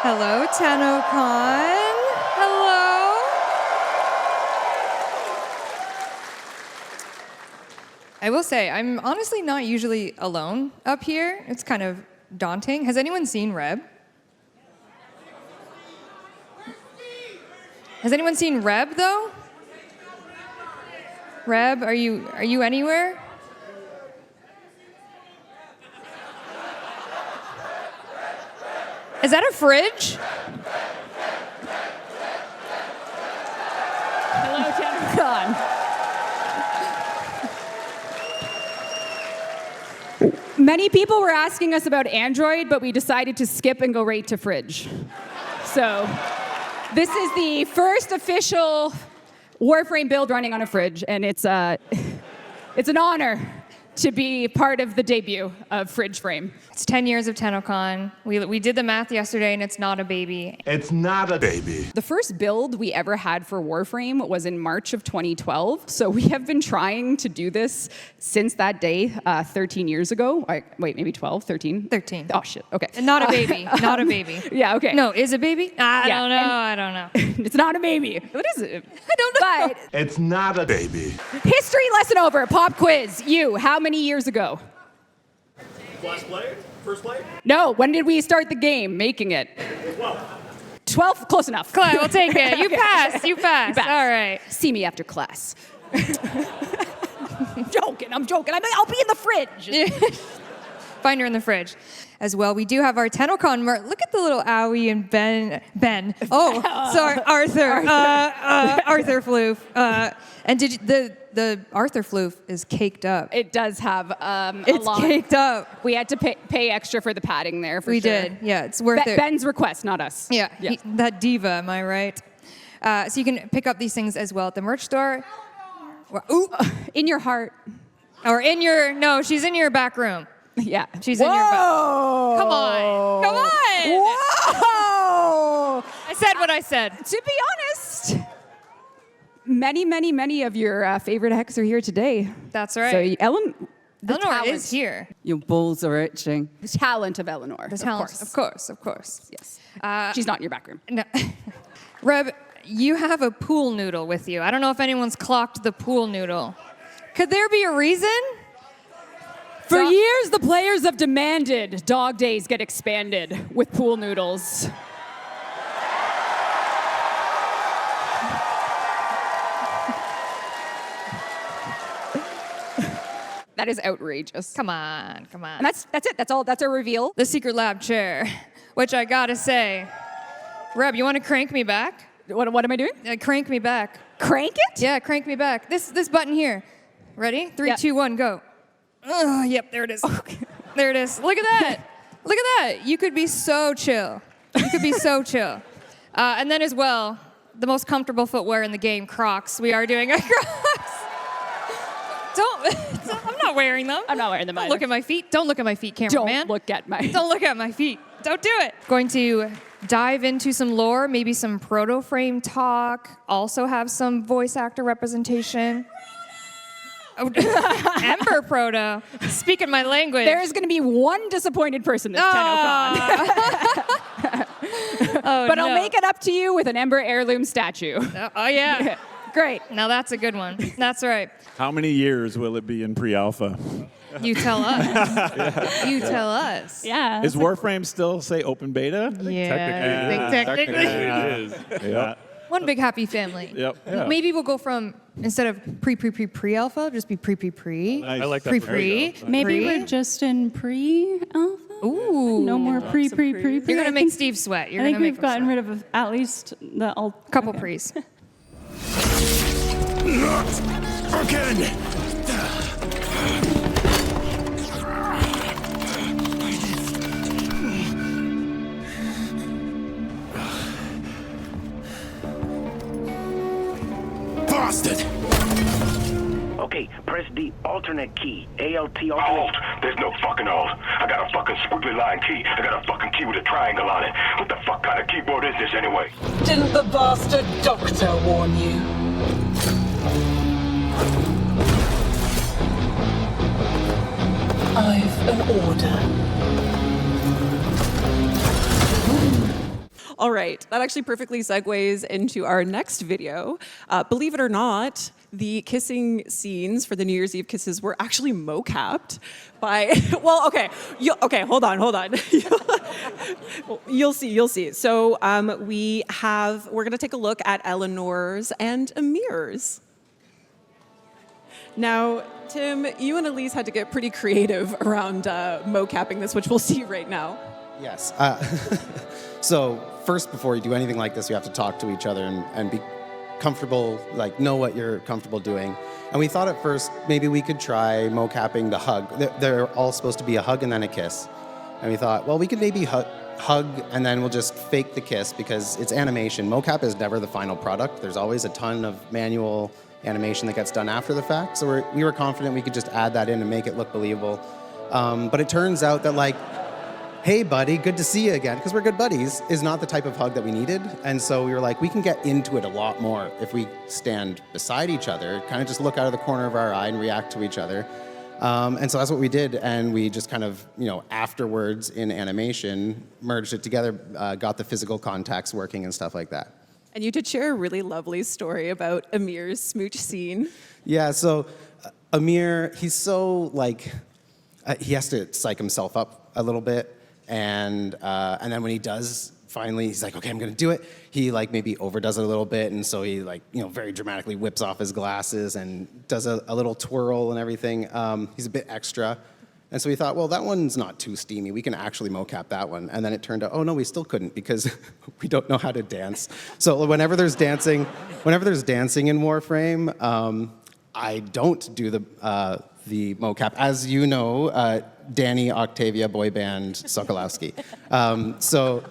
Hello, Tennocon. Hello. I will say, I'm honestly not usually alone up here. It's kind of daunting. Has anyone seen Reb? Has anyone seen Reb, though? Reb, are you anywhere? Is that a fridge? Hello, Tennocon. Many people were asking us about Android, but we decided to skip and go right to fridge. So this is the first official Warframe build running on a fridge, and it's an honor to be part of the debut of Fridge Frame. It's 10 years of Tennocon. We did the math yesterday, and it's not a baby. It's not a baby. The first build we ever had for Warframe was in March of 2012, so we have been trying to do this since that day, 13 years ago. Wait, maybe 12, 13? 13. Oh, shit, okay. And not a baby, not a baby. Yeah, okay. No, is it baby? I don't know. It's not a baby. What is it? I don't know. But It's not a baby. history lesson over, pop quiz. You, how many years ago? Last play? First play? No, when did we start the game, making it? 12, close enough. Clay, we'll take it. You Okay. passed. You passed. You passed. All right. See me after class. I'm joking. I'll be in the fridge. Find her in the fridge. As well, we do have our Tennocon merch. Look at the little Owie and Ben. Oh, sorry, Arthur. Arthur Floof. And the Arthur Floof is caked up. It does have It's a lot. caked up. We had to pay extra for the padding there, for We sure. did. Yeah, it's worth it. Ben's request, not us. Yeah, that diva, am I right? So you can pick up these things as well at the merch store. Ooh, In your heart. or in your, no, she's in your back room. Yeah. She's in your back. Whoa! Come on. Come on. Whoa! I said what I said. To be honest, many of your favorite hacks are here today. That's right. So Ellen, the Eleanor talent, is here. Your balls are itching. the talent of Eleanor. The talent, of course. Yes. She's not in your back room. No. Reb, you have a pool noodle with you. I don't know if anyone's clocked the pool noodle. Could there be a reason? For years, the players have demanded dog days get expanded with pool noodles. That is outrageous. Come on. And that's it. That's all. That's our reveal. The secret lab chair, which I gotta say, Reb, you want to crank me back? What am I doing? Crank me back. Crank it? Yeah, crank me back. This button here. Ready? 3, Yeah. 2, 1, go. Oh, yep, there it is. There it is. Look at that. Look at that. You could be so chill. You could be so chill. And then as well, the most comfortable footwear in the game, Crocs. We are doing a Crocs. I'm not wearing them. I'm not wearing them Don't either. look at my feet. Don't look at my feet, cameraman. Don't look at my. Don't look at my feet. Don't do it. Going to dive into some lore, maybe some proto-frame talk, also have some voice actor representation. Oh, Ember Proto, speaking my language. There is going to be one disappointed person this Tennocon. Oh, But no. I'll make it up to you with an Ember heirloom statue. Oh, yeah. Great. Now that's a good one. That's right. How many years will it be in pre-alpha? You tell us. You tell us. Yeah. Is Warframe still, say, open beta? Yeah. Technically. It is. Yep. One big happy family. Yep. Yeah. Maybe we'll go from, instead of pre-alpha, just be pre. Nice. I like that. Pre. Maybe we're just in pre-alpha. Ooh. No more pre. You're going to make Steve sweat. You're I think gonna make we've gotten rid of at least the couple pre's. Not again. Bastard! Okay, press the alternate key. ALT alternate. Alt. There's no fucking alt. I got a fucking squiggly line key. I got a fucking key with a triangle on it. What the fuck kind of keyboard is this anyway? Didn't the bastard doctor warn you? I've an order. All right, that actually perfectly segues into our next video. Believe it or not, the kissing scenes for the New Year's Eve kisses were actually mocapped by, well, okay, hold on. You'll see. So we're gonna take a look at Eleanor's and Amir's. Now, Tim, you and Elise had to get pretty creative around mocapping this, which we'll see right now. Yes. So first, before you do anything like this, you have to talk to each other and be comfortable, like know what you're comfortable doing. And we thought at first maybe we could try mocapping the hug. They're all supposed to be a hug and then a kiss. And we thought, well, we could maybe hug and then we'll just fake the kiss because it's animation. Mocap is never the final product. There's always a ton of manual animation that gets done after the fact. So we were confident we could just add that in and make it look believable. But it turns out that like, hey buddy, good to see you again, because we're good buddies, is not the type of hug that we needed. And so we were like, we can get into it a lot more if we stand beside each other, kind of just look out of the corner of our eye and react to each other. And so that's what we did. And we just kind of, afterwards in animation, merged it together, got the physical contacts working and stuff like that. And you did share a really lovely story about Amir's smooch scene. Yeah, so Amir, he's so he has to psych himself up a little bit. And then when he does, finally, he's like, okay, I'm gonna do it. He maybe overdoes it a little bit, and so he very dramatically whips off his glasses and does a little twirl and everything. He's a bit extra. And so we thought, well, that one's not too steamy. We can actually mocap that one. And then it turned out, oh no, we still couldn't because we don't know how to dance. So whenever there's dancing in Warframe, I don't do the mocap. As you know, Danny Octavia boy band Sokolowski. So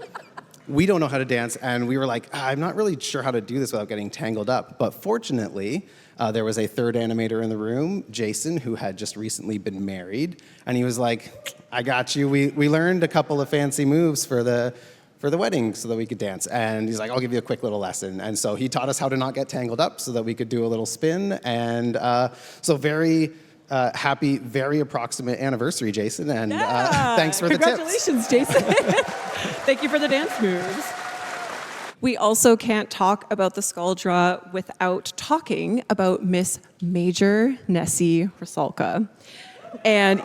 we don't know how to dance, and we were like, I'm not really sure how to do this without getting tangled up. But fortunately, there was a third animator in the room, Jason, who had just recently been married, and he was like, I got you. We learned a couple of fancy moves for the wedding so that we could dance. And he's like, I'll give you a quick little lesson. And so he taught us how to not get tangled up so that we could do a little spin. And so very happy, very approximate anniversary, Jason. And thanks for the tips. Congratulations, Jason. Thank you for the dance moves. We also can't talk about the Skuldra without talking about Miss Major Nessie Rusalka. And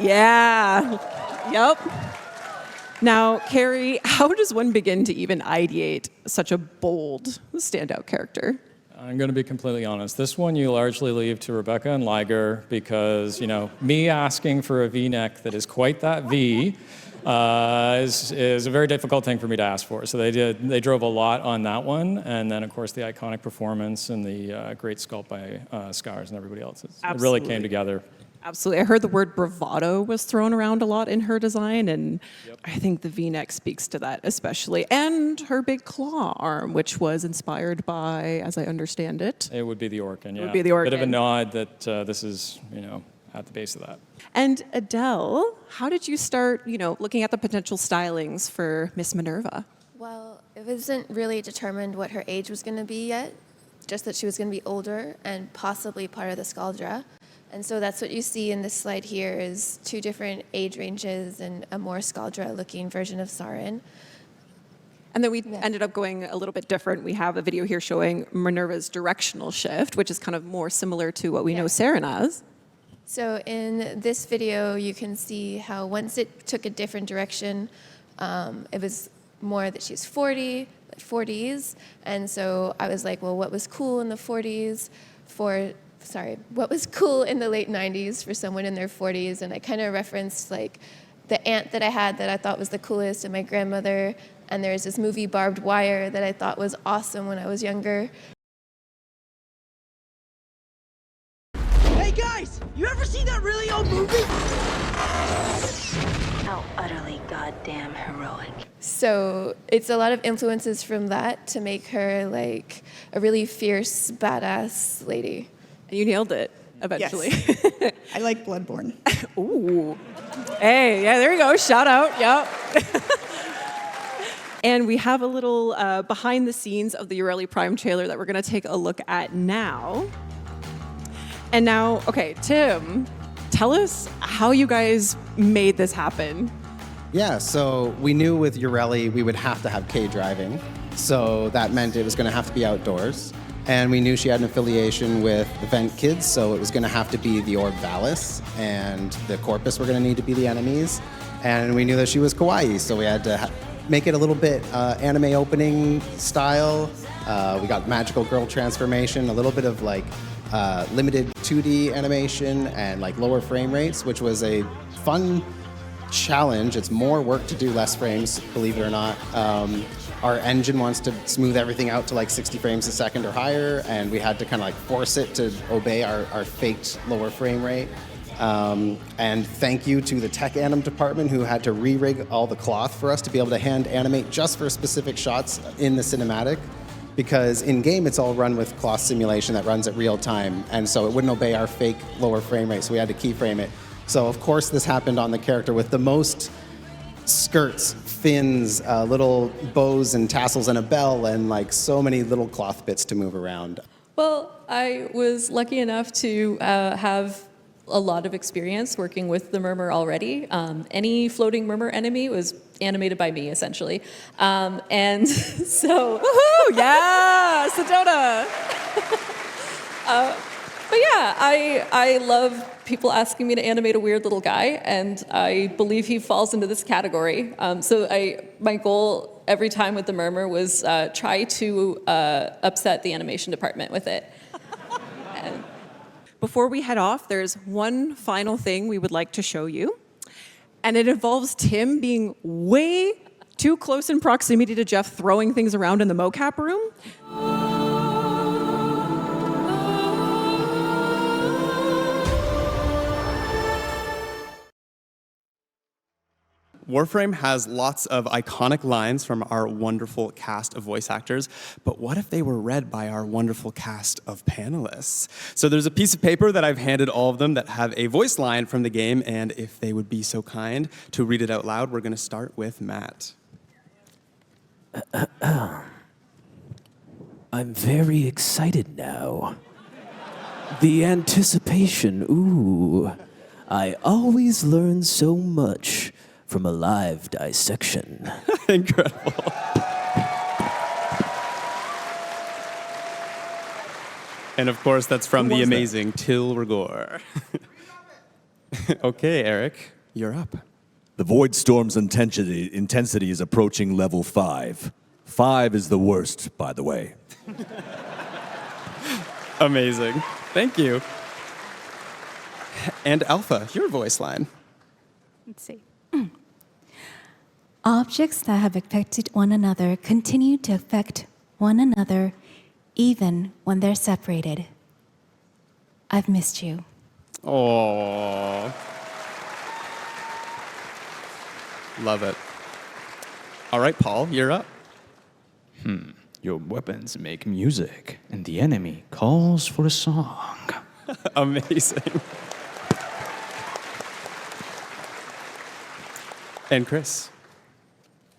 Now, Carrie, how does one begin to even ideate such a bold, standout character? I'm going to be completely honest. This one you largely leave to Rebecca and Liger because, me asking for a V-neck that is quite that V is a very difficult thing for me to ask for. So they drove a lot on that one. And then, of course, the iconic performance and the great sculpt by Scars and everybody else. It really came together. Absolutely. I heard the word bravado was thrown around a lot in her design, and I think the V-neck speaks to that especially. And her big claw arm, which was inspired by, as I understand it. It would be the Orkin, yeah. It would be the Orkin. Bit of a nod that this is, at the base of that. And Adele, how did you start, looking at the potential stylings for Miss Minerva? Well, it wasn't really determined what her age was going to be yet, just that she was going to be older and possibly part of the Skuldra. And so that's what you see in this slide here is 2 different age ranges and a more Skuldra-looking version of Sarin. And then we ended up going a little bit different. We have a video here showing Minerva's directional shift, which is kind of more similar to what we know Sarin as. So in this video, you can see how once it took a different direction, it was more that she's 40s. And so I was like, well, what was cool in the 40s what was cool in the late 90s for someone in their 40s? And I kind of referenced the aunt that I had that I thought was the coolest and my grandmother. And there's this movie Barbed Wire that I thought was awesome when I was younger. Hey guys, you ever seen that really old movie? How utterly goddamn heroic. So it's a lot of influences from that to make her like a really fierce, badass lady. You nailed it eventually. Yes. I like Bloodborne. Ooh. Hey, yeah, there you go. Shout out. Yep. And we have a little behind the scenes of the Ureli Prime trailer that we're going to take a look at now. And now, okay, Tim, tell us how you guys made this happen. Yeah, so we knew with Ureli we would have to have Kay driving. So that meant it was going to have to be outdoors. And we knew she had an affiliation with Event Kids, so it was going to have to be the Orb Valis, and the Corpus were going to need to be the enemies. And we knew that she was kawaii, so we had to make it a little bit anime opening style. We got magical girl transformation, a little bit of like limited 2D animation and like lower frame rates, which was a fun challenge. It's more work to do less frames, believe it or not. Our engine wants to smooth everything out to like 60 frames a second or higher, and we had to kind of like force it to obey our faked lower frame rate. And thank you to the tech anim department who had to re-rig all the cloth for us to be able to hand animate just for specific shots in the cinematic, because in game it's all run with cloth simulation that runs at real time, and so it wouldn't obey our fake lower frame rate, so we had to keyframe it. So of course this happened on the character with the most skirts, fins, little bows and tassels and a bell, and like so many little cloth bits to move around. Well, I was lucky enough to have a lot of experience working with the Murmur already. Any floating Murmur enemy was animated by me, essentially. And so, woohoo! Yeah, Sedona! But yeah, I love people asking me to animate a weird little guy, and I believe he falls into this category. So my goal every time with the Murmur was try to upset the animation department with it. Before we head off, there's one final thing we would like to show you, and it involves Tim being way too close in proximity to Jeff throwing things around in the mocap room. Warframe has lots of iconic lines from our wonderful cast of voice actors, but what if they were read by our wonderful cast of panelists? So there's a piece of paper that I've handed all of them that have a voice line from the game, and if they would be so kind to read it out loud, we're going to start with Matt. I'm very excited now. The anticipation, ooh. I always learn so much from a live dissection. Incredible. And of course, that's from the amazing Till Rigor. Okay, Eric, you're up. The Void Storm's intensity is approaching level 5. 5 is the worst, by the way. Amazing. Thank you. And Alpha, your voice line. Let's see. Objects that have affected one another continue to affect one another even when they're separated. I've missed you. Oh, love it. All right, Paul, you're up. Your weapons make music, and the enemy calls for a song. Amazing. And Chris.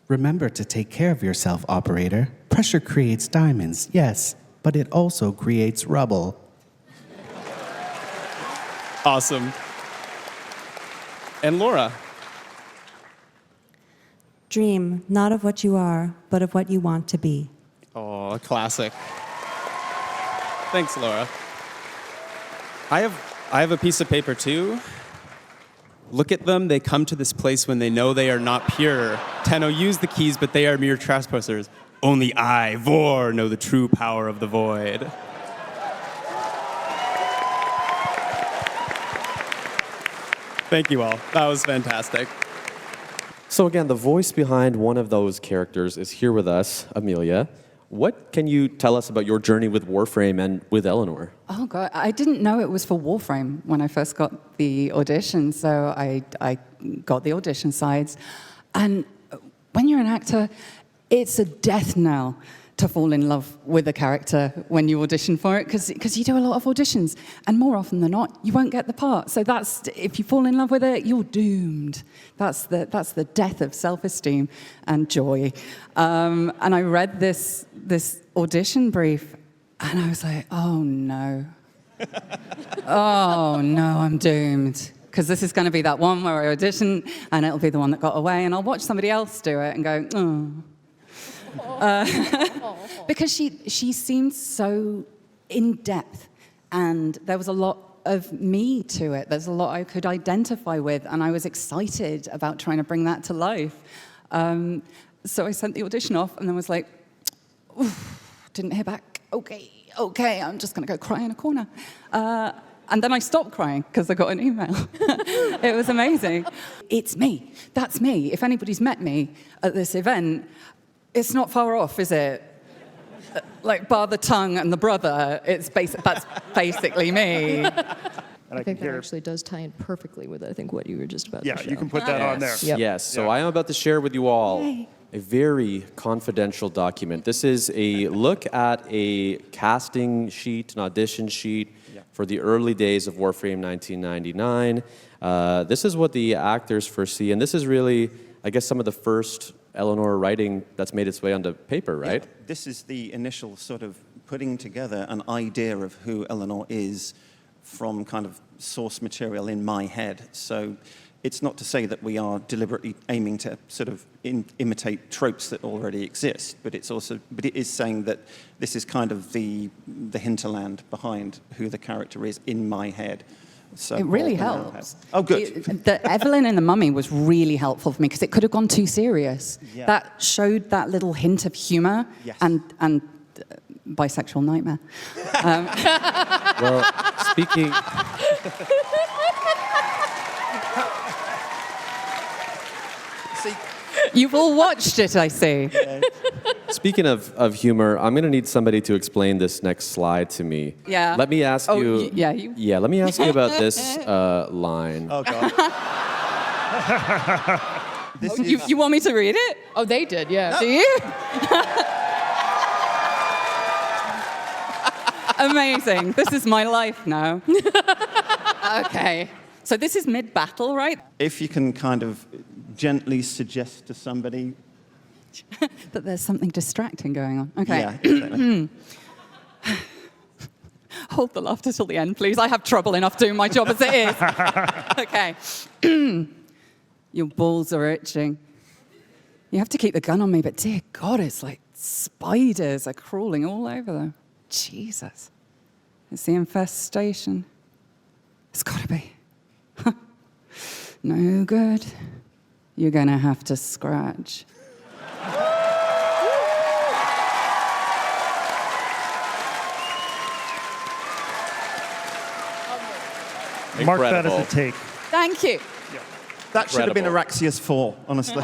Remember to take care of yourself, operator. Pressure creates diamonds, yes, but it also creates rubble. Awesome. And Laura. Dream not of what you are, but of what you want to be. Oh, classic. Thanks, Laura. I have a piece of paper too. Look at them, they come to this place when they know they are not pure. Tenno used the keys, but they are mere trespassers. Only I, Vor, know the true power of the void. Thank you all. That was fantastic. So again, the voice behind one of those characters is here with us, Amelia. What can you tell us about your journey with Warframe and with Eleanor? Oh, God. I didn't know it was for Warframe when I first got the audition, so I got the audition sides. And when you're an actor, it's a death knell to fall in love with a character when you audition for it, because you do a lot of auditions, and more often than not, you won't get the part. So that's, if you fall in love with it, you're doomed. That's the death of self-esteem and joy. And I read this audition brief, and I was like, oh no. Oh no, I'm doomed. Because this is going to be that one where I audition, and it'll be the one that got away, and I'll watch somebody else do it and go, oh. Because she seemed so in depth, and there was a lot of me to it. There's a lot I could identify with, and I was excited about trying to bring that to life. So I sent the audition off, and then was like, oof, didn't hear back. Okay, I'm just gonna go cry in a corner. And then I stopped crying because I got an email. It was amazing. It's me. That's me. If anybody's met me at this event, it's not far off, is it? Like, bar the tongue and the brother, that's basically me. I think that actually does tie in perfectly with, I think, what you were just about to show. Yeah, you can put that on there. Yep. Yes, so I am about to share with you all a very confidential document. This is a look at a casting sheet, an audition sheet for the early days of Warframe 1999. This is what the actors foresee, and this is really, I guess, some of the first Eleanor writing that's made its way onto paper, right? Yeah, this is the initial sort of putting together an idea of who Eleanor is from kind of source material in my head. So it's not to say that we are deliberately aiming to sort of imitate tropes that already exist, but it is saying that this is kind of the hinterland behind who the character is in my head. So it really helps. Oh, good. The Evelyn in The Mummy was really helpful for me because it could have gone too serious. Yeah. That showed that little hint of humor and bisexual nightmare. Well, speaking... You've all watched it, I see. Speaking of humor, I'm going to need somebody to explain this next slide to me. Yeah. Let me ask you... Yeah, let me ask you about this line. Oh, God. You want me to read it? Oh, they did, yeah. Do you? Amazing. This is my life now. Okay. So this is mid-battle, right? If you can kind of gently suggest to somebody that there's something distracting going on. Okay. Yeah, exactly. Hold the laughter till the end, please. I have trouble enough doing my job as it is. Okay. Your balls are itching. You have to keep the gun on me, but dear God, it's like spiders are crawling all over them. Jesus. It's the infestation. It's got to be. No good. You're going to have to scratch. Mark that as a take. Thank you. That should have been Araxia's 4, honestly.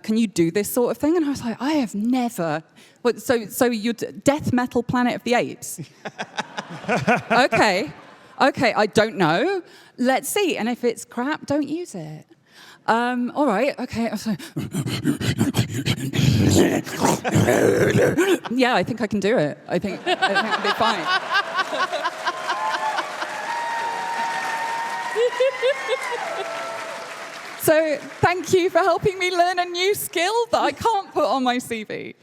Can you do this sort of thing? And I was like, I have never. What, so you're Death Metal Planet of the Apes? Okay, I don't know. Let's see. And if it's crap, don't use it. All right, okay. Yeah, I think I can do it. I think I'll be fine. So thank you for helping me learn a new skill that I can't put on my CV.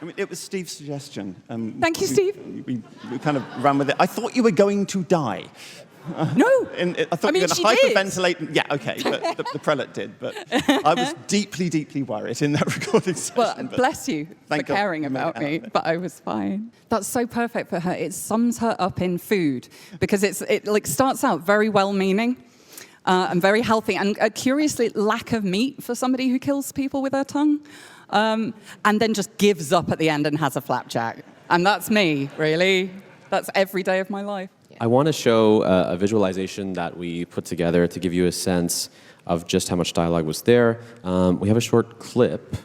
I mean, it was Steve's suggestion. Thank you, Steve. We kind of ran with it. I thought you were going to die. No. I thought you were going to hyperventilate. Yeah, okay, but the prelate did. But I was deeply, deeply worried in that recording session. Well, bless you for caring about me, but I was fine. That's so perfect for her. It sums her up in food because it like starts out very well-meaning and very healthy, and curiously lack of meat for somebody who kills people with her tongue, and then just gives up at the end and has a flapjack. And that's me, really. That's every day of my life. I want to show a visualization that we put together to give you a sense of just how much dialogue was there. We have a short clip.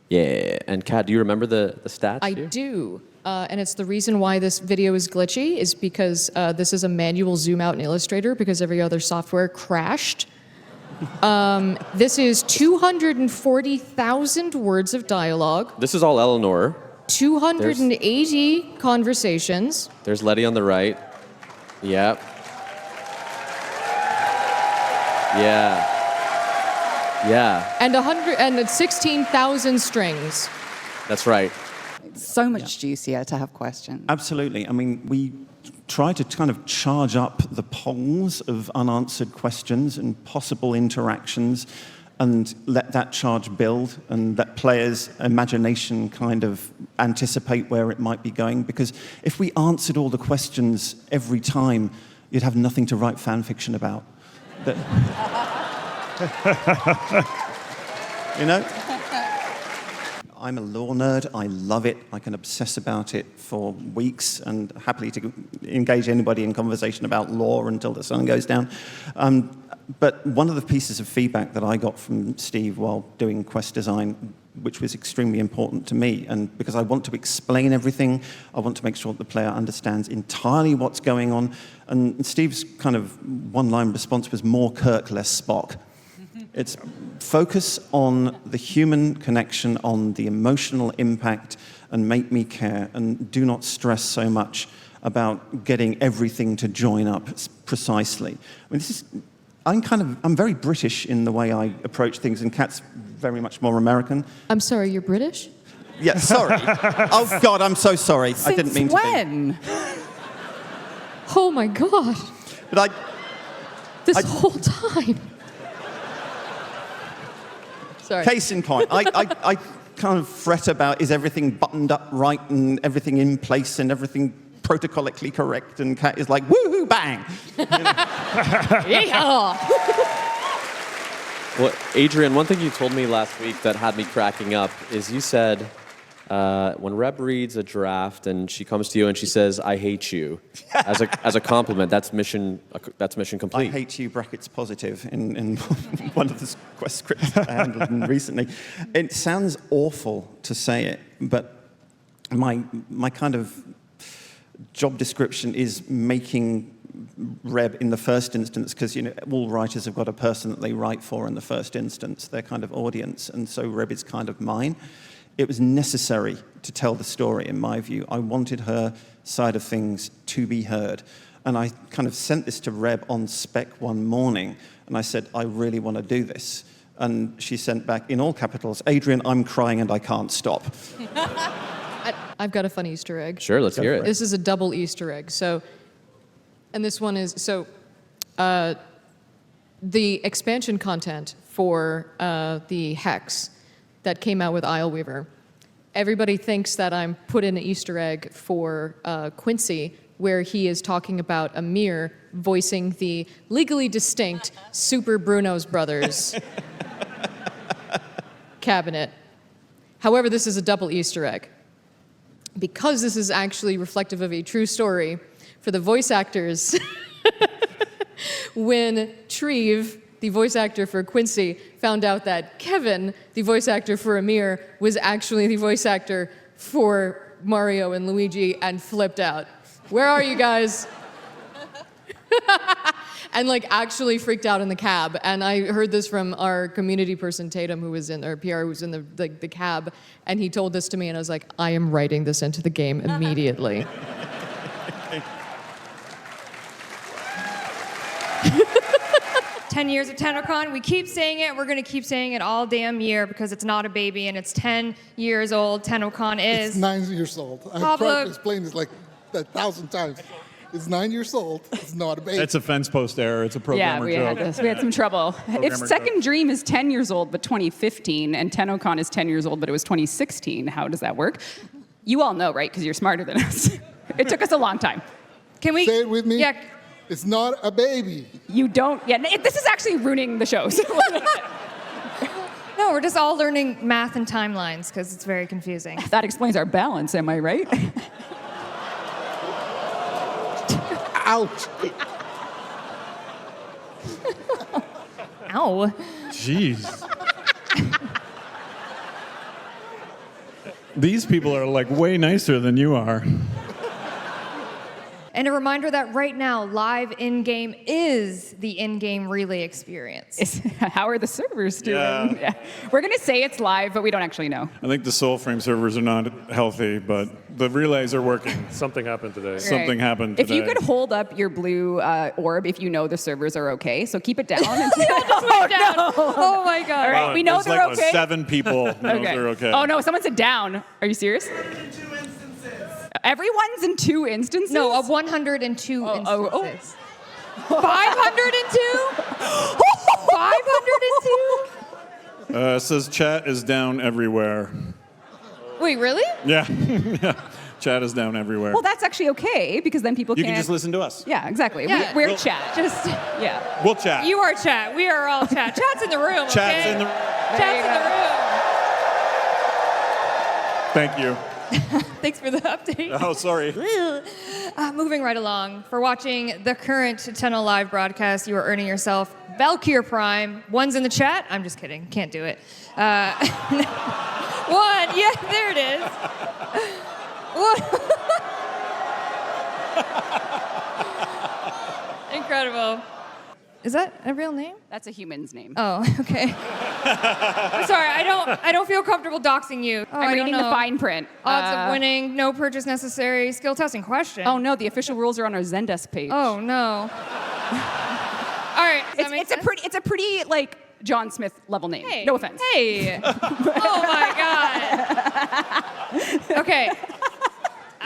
Yeah, and Kat, do you remember the stats? I do. And it's the reason why this video is glitchy is because this is a manual zoom out in Illustrator because every other software crashed. This is 240,000 words of dialogue. This is all Eleanor. 280 conversations. There's Letty on the right. Yep. Yeah. And 16,000 strings. That's right. It's so much juicier to have questions. Absolutely. I mean, we try to kind of charge up the polls of unanswered questions and possible interactions. and let that charge build and let players' imagination kind of anticipate where it might be going. Because if we answered all the questions every time, you'd have nothing to write fan fiction about. You know? I'm a lore nerd. I love it. I can obsess about it for weeks and happily to engage anybody in conversation about lore until the sun goes down. But one of the pieces of feedback that I got from Steve while doing quest design, which was extremely important to me, and because I want to explain everything, I want to make sure that the player understands entirely what's going on. And Steve's kind of one-line response was more Kirk, less Spock. It's focus on the human connection, on the emotional impact, and make me care, and do not stress so much about getting everything to join up precisely. I mean, I'm very British in the way I approach things, and Kat's very much more American. I'm sorry, you're British? Yeah, sorry. Oh, God, I'm so sorry. I didn't mean to be. When? Oh, my God. But This whole time. Sorry. Case in point, I kind of fret about, is everything buttoned up right and everything in place and everything protocolically correct, and Kat is like, woohoo, bang! Yeah. Well, Adrian, one thing you told me last week that had me cracking up is you said, when Reb reads a draft and she comes to you and she says, "I hate you," as a compliment, that's mission complete. I hate you, brackets positive, in one of the quest scripts I handled recently. It sounds awful to say it, but my kind of job description is making Reb in the first instance, because all writers have got a person that they write for in the first instance, their kind of audience, and so Reb is kind of mine. It was necessary to tell the story, in my view. I wanted her side of things to be heard. And I kind of sent this to Reb on spec one morning, and I said, I really want to do this. And she sent back, in all capitals, "Adrian, I'm crying and I can't stop." I've got a fun Easter egg. Sure, let's hear it. This is a double Easter egg. And this one is, the expansion content for the Hex that came out with Isleweaver, everybody thinks that I'm put in an Easter egg for Quincy, where he is talking about Amir voicing the legally distinct Super Bruno's Brothers cabinet. However, this is a double Easter egg. Because this is actually reflective of a true story, for the voice actors, when Treve, the voice actor for Quincy, found out that Kevin, the voice actor for Amir, was actually the voice actor for Mario and Luigi, and flipped out. Where are you guys? And actually freaked out in the cab. And I heard this from our community person, Tatum, who was in, our PR, who was in the cab, and he told this to me, and I was like, I am writing this into the game immediately. 10 years of Tennocon. We keep saying it. We're going to keep saying it all damn year because it's not a baby and it's 10 years old. Tennocon is. It's 9 years old. I've Pablo. tried to explain this like 1,000 times. It's 9 years old. It's not a baby. It's a fence post error. It's a programmer joke. We had some trouble. If Second joke. Dream is 10 years old but 2015, and Tennocon is 10 years old but it was 2016, how does that work? You all know, right? Because you're smarter than us. It took us a long time. Can we say it with me? Yeah. It's not a baby. You don't. Yeah. This is actually ruining the show. No, we're just all learning math and timelines because it's very confusing. That explains our balance. Am I right? Ouch. Ow. Jeez. These people are way nicer than you are. And a reminder that right now, live in-game is the in-game relay experience. How are the servers doing? Yeah. We're going to say it's live, but we don't actually know. I think the Soulframe servers are not healthy, but the relays are working. Something happened today. Something happened today. If you could hold up your blue orb if you know the servers are okay, so keep it down. Down. Oh my God. All right, we know they're okay. 7 people know they're okay. Oh no, someone said down. Are you serious? Everyone's in 2 instances? No, 102 instances. 502? 502? Says chat is down everywhere. Wait, really? Yeah. Yeah. Chat is down everywhere. Well, that's actually okay because then people You can't. can just listen to us. Yeah, exactly. Yeah. We're We'll- chat. Just yeah. We'll chat. You are chat. We are all chat. Chat's in the room. Chat's okay? in the. Chat's in the room. Thank you. Thanks for the update. Oh, sorry. Moving right along. For watching the current Tenno live broadcast, you are earning yourself Valkyr Prime. One's in the chat. I'm just kidding. Can't do it. One. Yeah, there it is. Incredible. Is that a real name? That's a human's name. Oh, okay. I'm sorry, I don't feel comfortable doxing you. Oh, I'm I don't reading the know. fine print. Odds of winning, no purchase necessary, skill testing question. Oh no, the official rules are on our Zendesk page. Oh no. All right, it's a pretty like John Smith level name. Hey. No offense. Hey. Oh my God. Okay.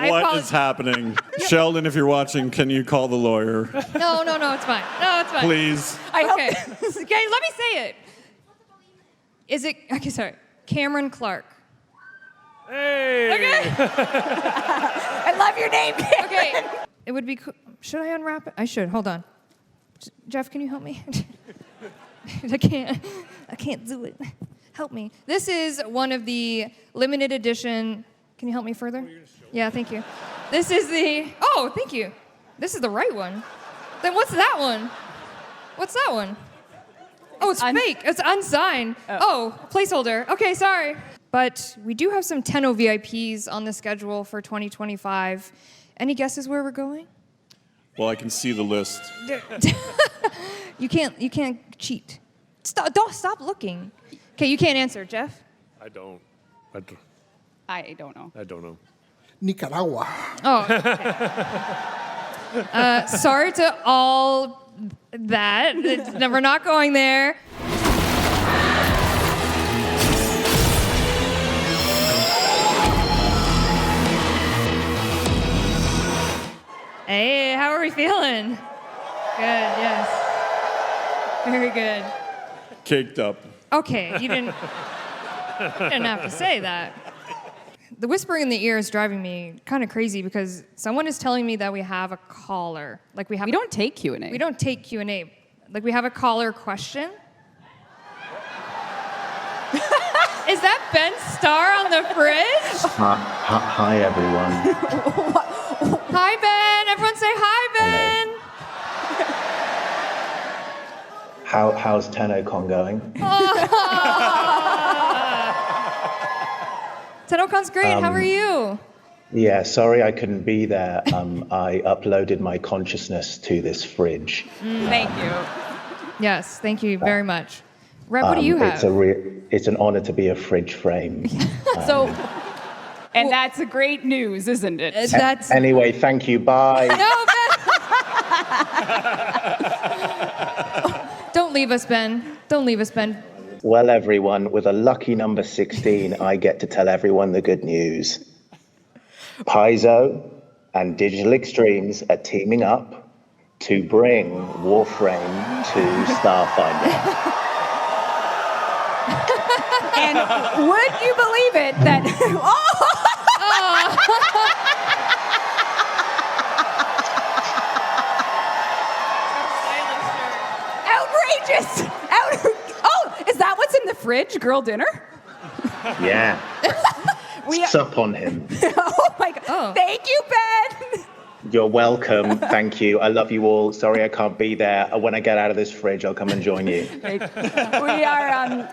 What is happening? Sheldon, if you're watching, can you call the lawyer? No, it's fine. No, it's fine. Please. Okay. Okay, let me say it. Is it, okay, sorry. Cameron Clark. Hey. Okay. I love your name, Cameron. Okay. It would be cool. Should I unwrap it? I should. Hold on. Jeff, can you help me? I can't do it. Help me. This is one of the limited edition. Can you help me further? Yeah, thank you. This is the, oh, thank you. This is the right one. Then what's that one? What's that one? Oh, it's fake. It's unsigned. Oh, placeholder. Okay, sorry. But we do have some Tenno VIPs on the schedule for 2025. Any guesses where we're going? Well, I can see the list. You can't cheat. Stop looking. Okay, you can't answer, Jeff. I don't. I don't know. I don't know. Nicaragua. Oh. Okay. Sorry to all that. We're not going there. Hey, how are we feeling? Good, yes. Very good. Caked up. Okay, you didn't have to say that. The whispering in the ear is driving me kind of crazy because someone is telling me that we have a caller. Like we don't take Q&A. We don't take Q&A. Like we have a caller question. Is that Ben Starr on the fridge? Hi, everyone. Hi, Ben. Everyone say hi, Ben. How's Tennocon going? Tennocon's great. How are you? Yeah, sorry I couldn't be there. I uploaded my consciousness to this fridge. Thank you. Yes, thank you very much. Reb, what do you have? It's an honor to be a fridge frame. And that's a great news, isn't it? Anyway, thank you. Bye. No, Ben. Don't leave us, Ben. Don't leave us, Ben. Well, everyone, with a lucky number 16, I get to tell everyone the good news. Paizo and Digital Extremes are teaming up to bring Warframe to Starfinder. And would you believe it that... Outrageous! Oh, is that what's in the fridge? Girl dinner? Yeah. Sup on him. Oh my God. Oh. Thank you, Ben. You're welcome. Thank you. I love you all. Sorry I can't be there. When I get out of this fridge, I'll come and join you. We are